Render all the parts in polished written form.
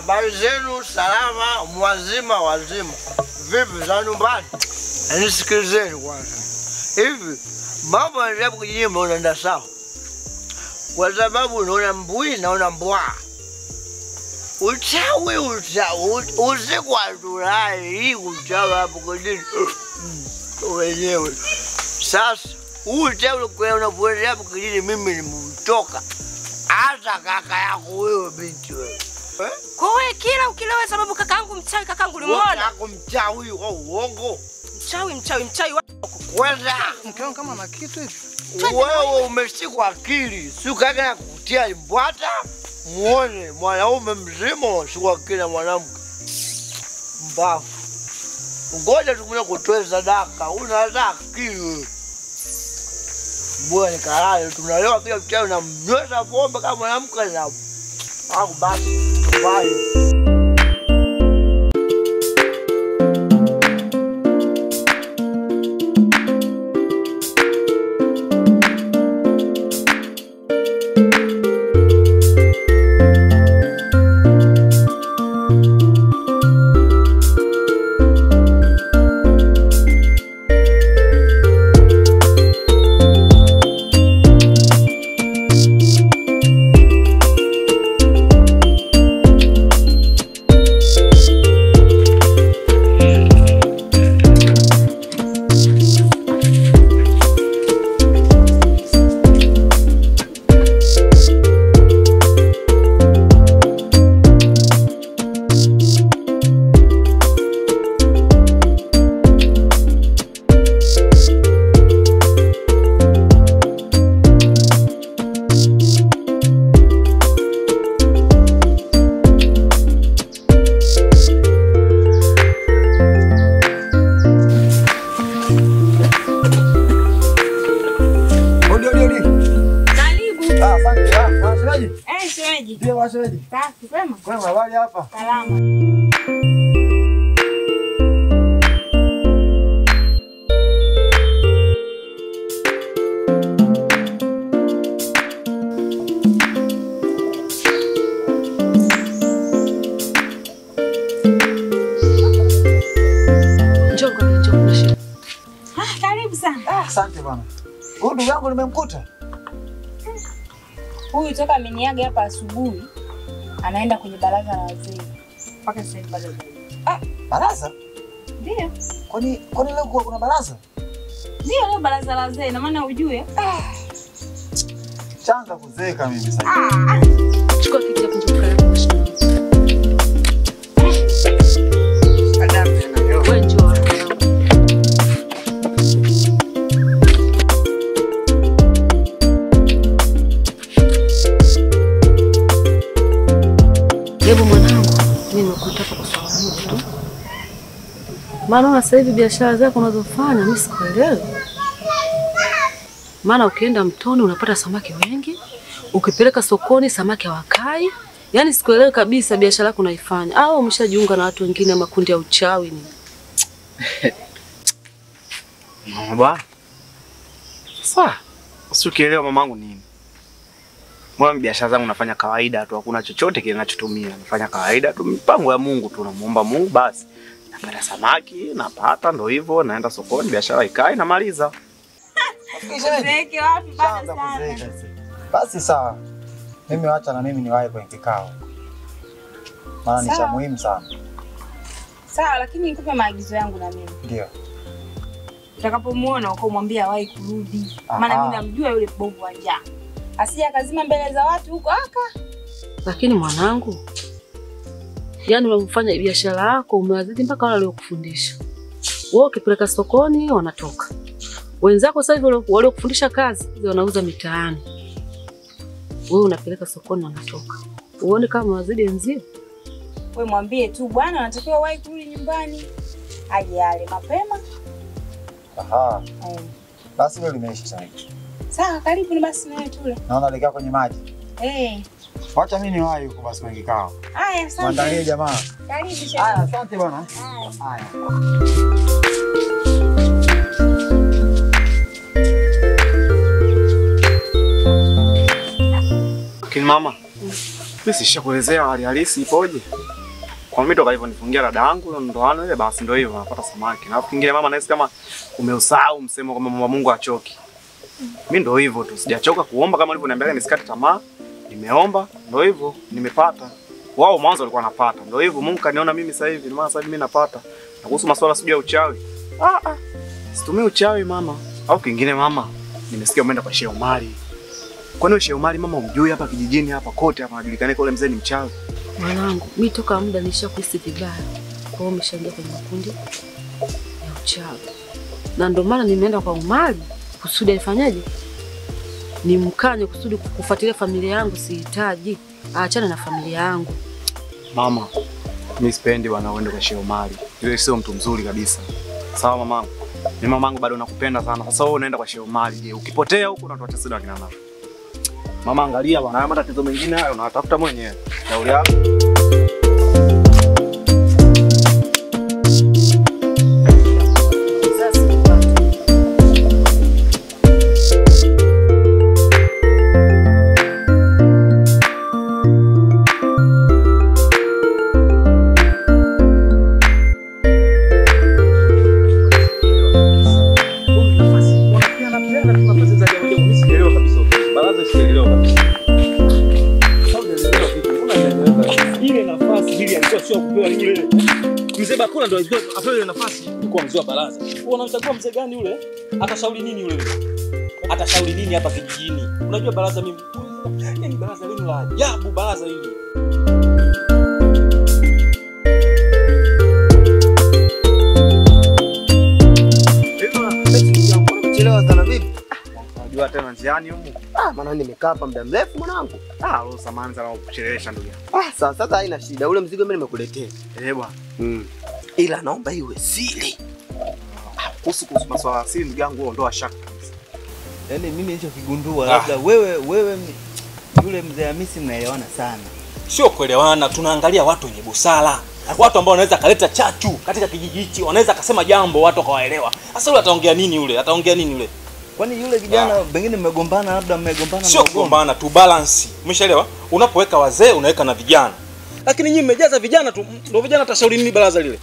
habari zenu? Salama, mwazima wazima. Vipi za nyumbani? Nisikilizeni kwanza. Hivi mambo yanaenda kujinyima unaenda sawa? Kwa sababu unaona mbui naona mbwa. Uchawi usiku atulai hii uchawi hapo kwa nini? Wenyewe. Sasa uchawi kwa unapoenda hapo kwa nini mimi nimetoka? Hata kaka yako wewe binti wewe. Kwa wewe kila ukilewa sababu kakaangu mchawi, kakaangu ulimuona? Kakaangu mchawi wa uongo. Mchawi wako. Kwanza mkeo kama na kitu hivi. Wewe umeshikwa akili. Si kaka kutia mbwata. Muone mwanaume mzima sio kila mwanamke. Mbavu. Ngoja tumune kutoa sadaka. Unataka akili. Bwana kalale tunalewa pia mchawi na mnyweza pombe kama mwanamke na au basi bye. Shemeji. Ndio shemeji. Safi, kwema? Kwema, habari hapa? Salama. Njoo kunisha. Karibu sana. Asante bwana. Huyu ndugu yangu nimemkuta. Huyu toka ameniaga hapa asubuhi. Anaenda kwenye baraza la wazee. Mpaka sasa hivi bado. Baraza? Ndio. Kwani leo kuna baraza? Ndio leo baraza la wazee, na maana ujue. Changa kuzeeka mimi sasa. Chukua kiti hapo njoo karibu na shida. Wewe njoo. Hebu mwanangu, mimi nimekutaka kwa sababu moja tu. Maana sasa hivi biashara zako unazofanya mimi sikuelewi. Maana ukienda mtoni unapata samaki wengi, ukipeleka sokoni samaki hawakai. Yaani sikuelewi kabisa biashara yako unaifanya. Au umeshajiunga na watu wengine makundi ya uchawi ni? Mama bwana. Sasa, usikielewa mamangu nini? Mwa biashara zangu nafanya kawaida tu, hakuna chochote kile ninachotumia. Nafanya kawaida tu, mpango ya Mungu tu, namuomba Mungu basi. Napata samaki, napata ndo hivyo, naenda sokoni, biashara ikae namaliza. Zeke wapi bado sana. Basi sawa. Mimi acha na mimi niwahi kwenye kikao. Maana ni cha muhimu sana. Sawa, lakini nikupe maagizo yangu na mimi. Ndio. Utakapomuona uko mwambie hawahi kurudi. Maana mimi namjua yule bovu wa njaa. Asije akazima mbele za watu huko aka. Lakini mwanangu, yaani unafanya biashara yako umewazidi mpaka wale waliokufundisha. Wewe ukipeleka sokoni wanatoka. Wenzako sasa hivi waliokufundisha kazi wanauza mitaani. Wewe unapeleka sokoni wanatoka. Uone kama wazidi wenzio. Wewe mwambie tu bwana anatakiwa wahi kurudi nyumbani. Aje yale mapema. Aha. Basi leo limeisha sasa. Sawa, karibu ni basi nawe tule. Naona alikaa kwenye maji. Wacha mimi niwahi huko basi kwenye kikao. Haya, asante. Mwandalie jamaa. Karibu shemeji. Haya, asante bwana. Haya. Lakini mama, Mimi sishakuelezea hali halisi ipoje. Kwa mimi toka hivyo nifungia dada yangu ndoano ile basi ndio hivyo napata samaki. Na kingine mama nahisi kama umeusahau msemo kwamba mama Mungu achoki. Mimi ndio hivyo tu. Sijachoka kuomba kama ulivyoniambia nisikate tamaa. Nimeomba ndio hivyo nimepata. Wao mwanzo walikuwa wanapata. Ndio hivyo Mungu kaniona mimi sasa hivi. Maana sasa hivi mimi napata. Na kuhusu masuala sijui ya uchawi. Situmii uchawi mama. Au kingine mama. Nimesikia umeenda kwa Sheikh Omari. Kwani Sheikh Omari mama umjui hapa kijijini hapa kote hapa anajulikana kwa yule mzee ni mchawi. Mwanangu, mimi toka muda nishakuhisi vibaya. Kwa hiyo umeshaingia kwenye makundi ya uchawi. Na ndio maana nimeenda kwa Omari kusudi afanyaje? Nimkanye kusudi kufuatilia familia yangu sihitaji. Aachane na familia yangu. Mama, mimi sipendi wanaoenda kwa Sheikh Omari. Yule sio mtu mzuri kabisa. Sawa mamangu. Mimi mamangu bado nakupenda sana. Sasa wewe unaenda kwa Sheikh Omari. Je, ukipotea huko unatuacha sisi wakina nani? Mama angalia bwana, haya matatizo mengine hayo unatafuta mwenyewe. Shauri yako. Mzee Bakula ndio apewe ile nafasi kwa mzee wa baraza. Unamchagua mzee gani yule? Atashauri nini yule? Atashauri nini hapa kijijini? Unajua baraza mimi. Yaani baraza lenu la ajabu baraza hili. Chelewa sana vipi? Unajua tena njiani huko. Maana nimekaa hapa muda mrefu mwanangu. Roho samani sana kuchelewesha ndugu yangu. Sasa haina shida. Ule mzigo mimi nimekuletea. Bwana. Ila naomba iwe siri. Kuhusu masuala ya siri ndugu yangu ondoa shaka kabisa. Yaani mimi nilichokigundua labda wewe yule mzee Hamisi mnaelewana sana. Sio kuelewana, tunaangalia watu wenye busara. Watu ambao wanaweza kaleta chachu katika kijiji hichi, wanaweza kasema jambo watu wakawaelewa. Sasa yule ataongea nini yule? Ataongea nini yule? Kwani yule kijana pengine mmegombana labda mmegombana sio kugombana tu balance. Umeshaelewa? Unapoweka wazee unaweka na vijana. Lakini nyinyi mmejaza vijana tu, ndio vijana tashauri nini baraza lile?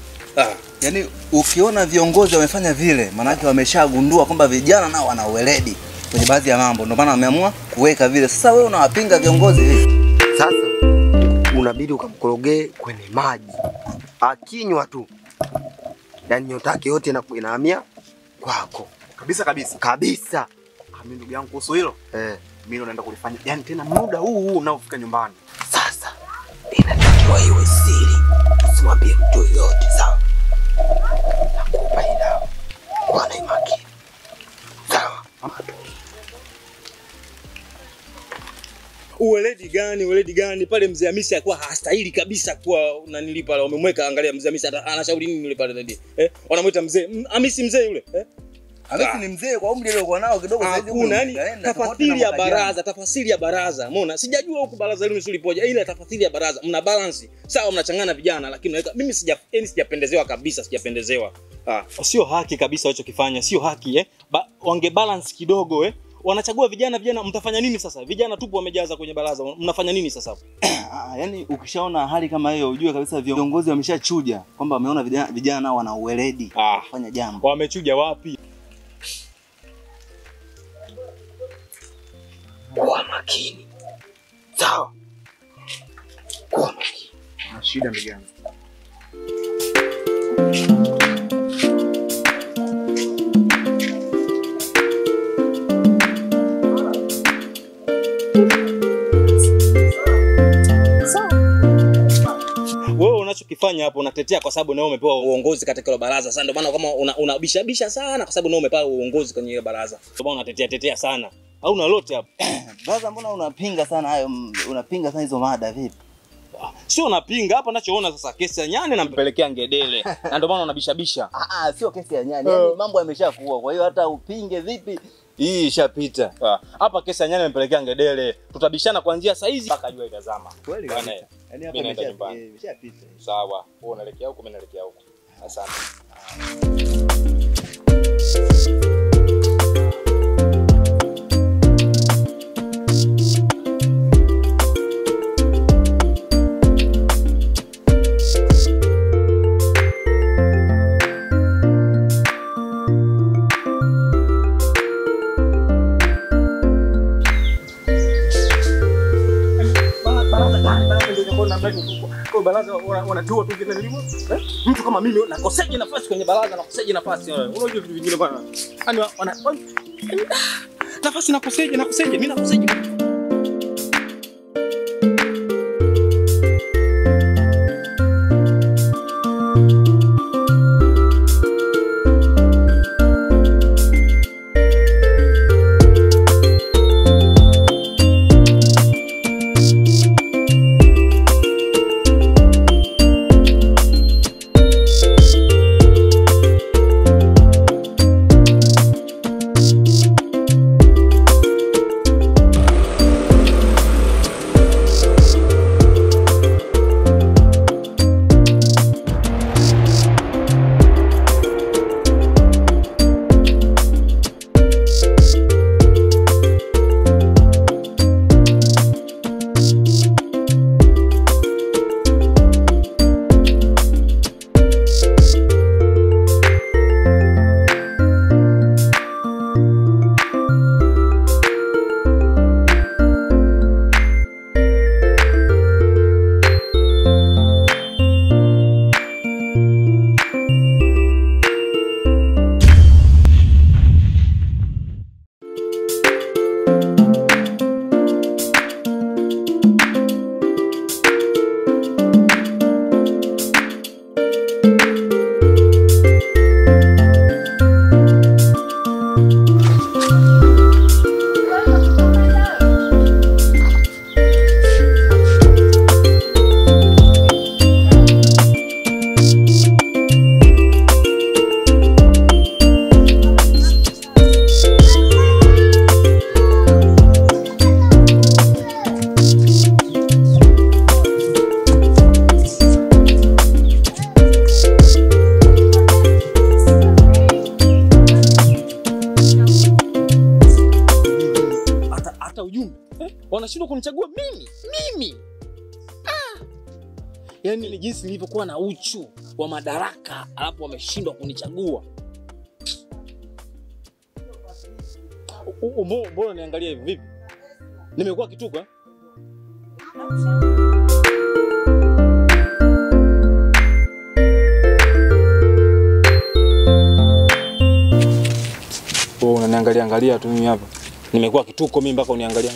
Yaani ukiona viongozi wamefanya vile, maana yake wameshagundua kwamba vijana nao wana uweledi kwenye baadhi ya mambo. Ndio maana wameamua kuweka vile. Sasa wewe unawapinga viongozi hivi. Sasa unabidi ukamkorogee kwenye maji. Akinywa tu. Yaani nyota yake yote inahamia kwako. Kabisa. Mimi ndugu yangu kuhusu hilo, mimi naenda kulifanya. Yaani tena muda huu unaofika nyumbani. Sasa inatakiwa iwe siri. Usimwambie mtu yoyote sawa. Nakupa ila. Kwa na makini. Sawa. Uweledi gani pale mzee Hamisi alikuwa hastahili kabisa kuwa unanilipa pale wamemweka. Angalia mzee Hamisi anashauri nini yule pale ndani wanamuita mzee Hamisi mzee yule Hamisi ni mzee kwa umri aliokuwa nao kidogo sasa hivi. Kuna yani tafasiri ya baraza. Umeona? Sijajua huko baraza lenu sio lipoje ila tafasiri ya baraza. Mna balance. Sawa mnachangana vijana lakini unaweka mimi sijapendezewa kabisa, sijapendezewa. Sio haki kabisa walichokifanya, sio haki wange balance kidogo Wanachagua vijana mtafanya nini sasa? Vijana tupo wamejaza kwenye baraza. Mnafanya nini sasa? Yaani ukishaona hali kama hiyo ujue kabisa viongozi wameshachuja kwamba wameona vijana nao wana uweledi kufanya jambo. Wamechuja wapi? Kuwa makini. Sawa. Kuwa makini. Shida ndugu yangu. Wewe unachokifanya hapo unatetea kwa sababu na wewe umepewa uongozi katika ile baraza. Sasa ndio maana kama unabisha sana kwa sababu na wewe umepewa uongozi kwenye ile baraza. Ndio maana unatetea sana. Au una lote hapo? Baraza mbona unapinga sana hayo? Unapinga sana hizo mada vipi? Sio unapinga hapa ninachoona sasa kesi ya Nyani nampelekea Ngedele. Na ndio maana unabishabisha. Sio kesi ya Nyani. Yaani mambo yameshakuwa. Kwa hiyo hata upinge vipi? Hii ishapita. Hapa kesi ya Nyani nampelekea Ngedele. Tutabishana kuanzia saa hizi mpaka jua itazama. Kweli bwana. Yaani hapa imeshapita. Sawa. Wewe unaelekea huko, mimi naelekea huko. Asante. kwa namna hiyo kwa baraza wanatoa tu vile nilivyo. Mtu kama mimi nakoseje nafasi kwenye baraza, nakoseje nafasi. Unajua vitu vingine bwana. Yaani nafasi nakoseje, mimi nakoseje. Wanashindwa kunichagua mimi. Yaani ni jinsi nilivyokuwa na uchu wa madaraka alafu wameshindwa kunichagua. Mbona niangalia hivi vipi? Nimekuwa kituko? Unaniangalia tu mimi hapa. Nimekuwa kituko mimi mpaka uniangalia.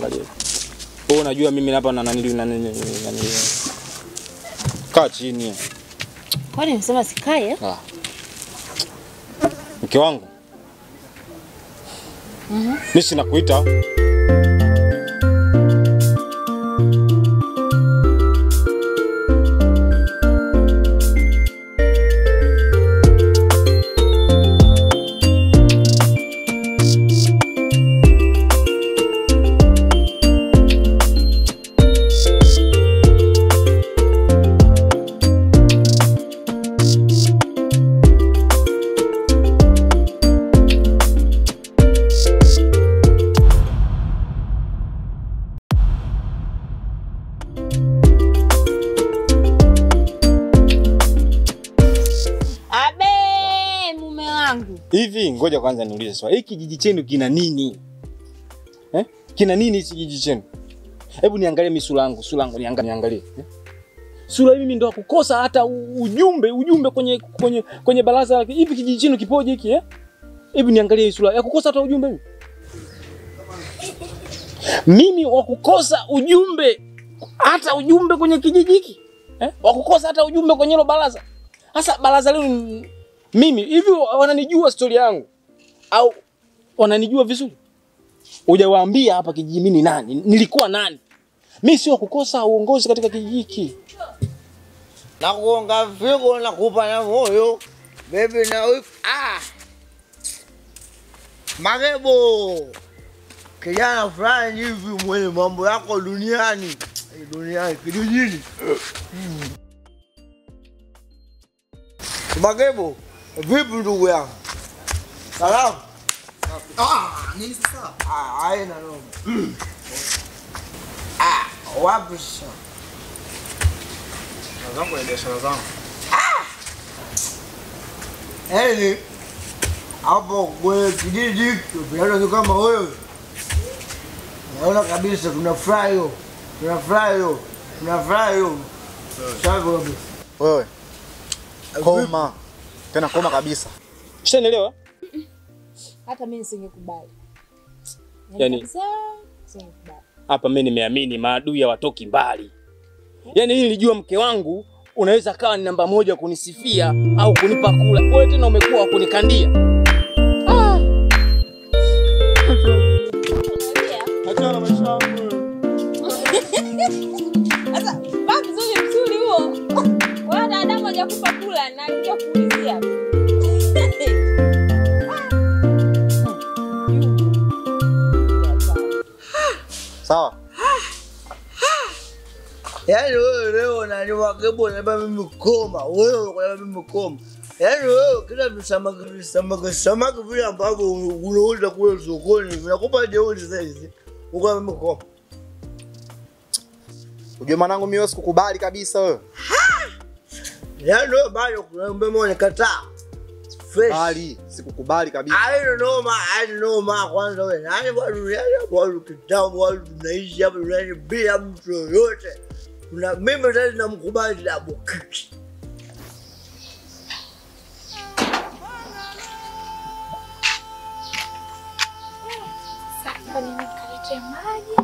Wewe unajua mimi hapa na nani. Kaa chini. Kwani unasema sikae? Mke wangu. Mimi sina kuita. Hivi ngoja kwanza niulize swali. Hiki kijiji chenu kina nini? Kina nini hiki kijiji chenu? Hebu niangalie mimi sura yangu niangalie. Sura mimi ndo kukosa hata ujumbe kwenye baraza. Hivi kijiji chenu kipoje hiki Hebu niangalie hii sura. Ya kukosa hata ujumbe mimi. Mimi wa kukosa ujumbe kwenye kijiji hiki? Wa kukosa hata ujumbe kwenye hilo baraza. Sasa baraza leo mimi hivi wananijua story yangu au wananijua vizuri? Hujawaambia hapa kijiji mimi ni nani? Nilikuwa nani? Mimi sio kukosa uongozi katika kijiji hiki. Na kuonga figo na kupa na moyo. Baby na Magebo. Kijana fulani hivi mwenye mambo yako duniani kijijini. Magebo. Vipi ndugu yangu? Salamu. Nini sasa? Haina noma. Wapi sasa? Nazangu ya biashara zangu. Hapo kwenye kijiji hiki kama wewe. Naona kabisa tunafurahi. Wewe. Koma. Tena koma kabisa. Ushanielewa? Hata mimi nisingekubali. Yaani kabisa singekubali. hapa mimi nimeamini maadui hawatoki mbali. Yaani hili nilijua mke wangu unaweza kawa ni namba 1 kunisifia au kunipa kula. Wewe tena umekuwa wa kunikandia. Achana maisha yangu. Sasa baba mzuri huo. Wewe na Adamu hajakupa kula na alikuja kuulizia. Sawa. Yaani wewe leo unaniwagebo unaniambia mimi koma. Wewe unaniambia mimi koma. Yaani wewe kila samaki vile ambavyo unauza kule sokoni vinakupa jeuri sasa. Uko mimi koma. Unajua mwanangu mimi sikukubali kabisa wewe. Yaani wewe bado kunaomba mimi nikataa. Bali, sikukubali kabisa. I don't know ma kwanza wewe. Nani bado kitambo watu tunaishi hapa tunaishi bila mtu yoyote. Na mimi sasa namkubali Double Kick. Sasa nikalete maji.